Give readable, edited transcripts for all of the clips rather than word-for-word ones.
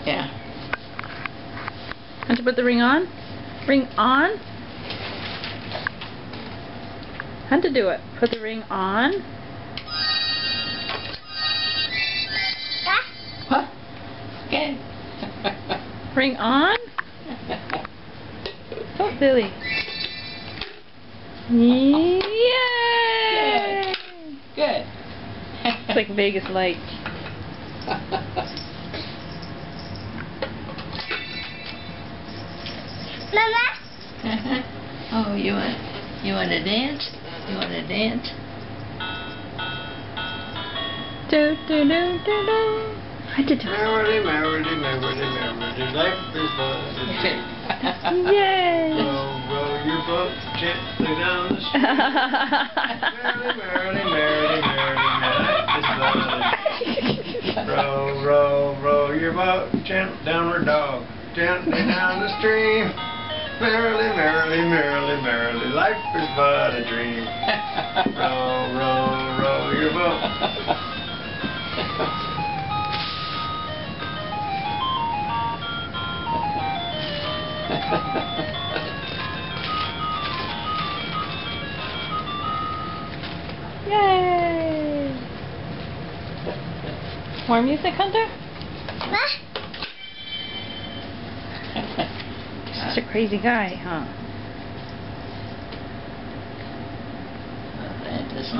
Yeah. Want to put the ring on? Ring on? Hunt to do it. Put the ring on. What? Okay. Ring on? Oh, Billy. Yay! Good. It's like Vegas lights. Mama? Oh, you want to dance? You want to dance? Do do do do do. I did do it. Merrily, merrily, merrily, merrily, life is but a dream. Yay! Row, row your boat gently down the stream. Merrily, merrily, merrily, merrily, life is but a dream. Row, row, row your boat gently, downward dog, gently down the stream. Merrily, merrily, merrily, merrily, life is but a dream. Row, row, row your boat. Yay! More music, Hunter? What? Such a crazy guy, huh? That doesn't.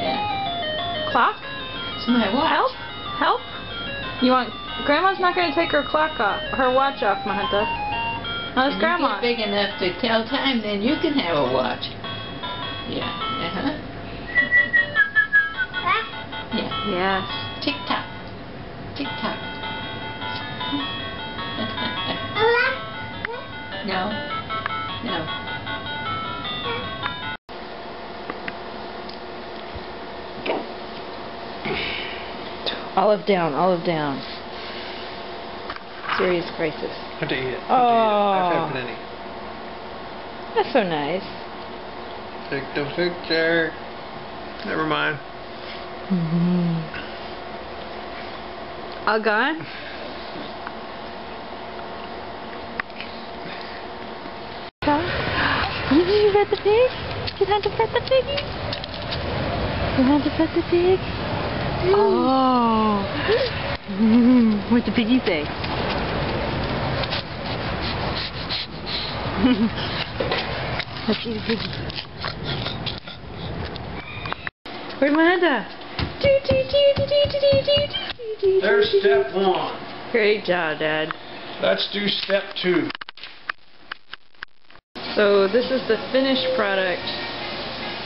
Yeah. Clock? It's my watch. Help? Help? You want... Grandma's not going to take her clock off, her watch off, Mahanta. No, it's When Grandma. you get big enough to tell time, then you can have a watch. Yeah. Yeah. Yes. Tick tock. Tick tock. No. No. Olive down, olive down. Serious crisis. Have to eat it. Oh. I've had plenty. That's so nice. Take the picture. Never mind. All gone? Did you pet the pig? Did Hunter pet the piggy? Did Hunter pet the pig? Oh. What'd the piggy say? Let's see the piggy. Where's Miranda? There's step one. Great job, Dad. Let's do step two. So this is the finished product.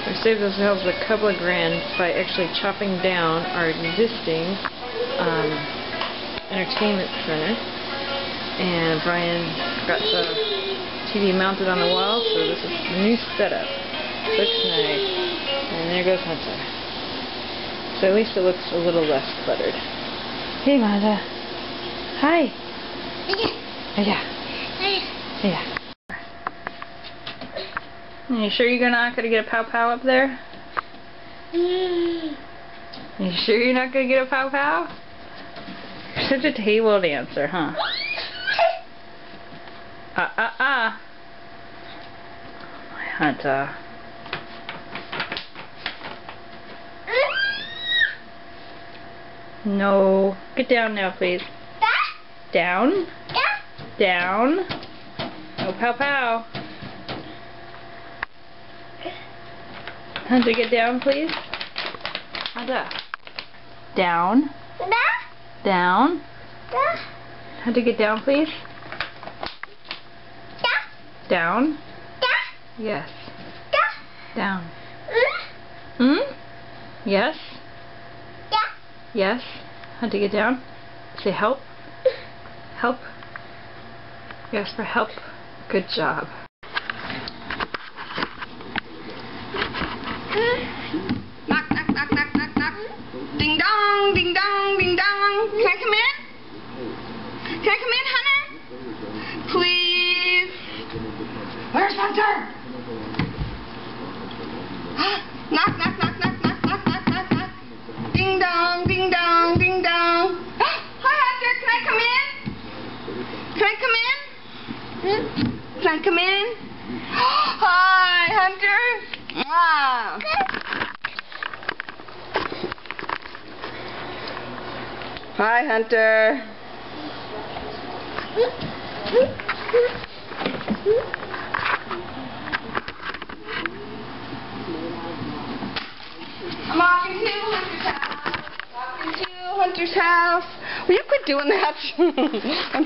We saved ourselves a couple of grand by actually chopping down our existing entertainment center. And Brian got the TV mounted on the wall, so this is the new setup. Looks nice. And there goes Hunter. So at least it looks a little less cluttered. Hey, Manda. Hi. Yeah. Yeah. You sure you're not going to get a pow pow up there? You sure you're not going to get a pow pow? You're such a table dancer, huh? My Hunter. No. Get down now, please. Down. Down. No pow pow. Hunter, get down, please. Hunter. Down. Down. Hunter, get down, please. Down. Yes. Down. Yes. Yes. Hunter, get down. Say help. Help. Yes, for help. Good job. Knock, knock, knock, knock, knock, knock. Ding dong, ding dong, ding dong. Can I come in? Can I come in, Hunter? Please. Where's Hunter? Can I come in? Hi, Hunter. Mwah. Hi, Hunter. I'm walking to Hunter's house. Walking to Hunter's house. Will you quit doing that? I'm trying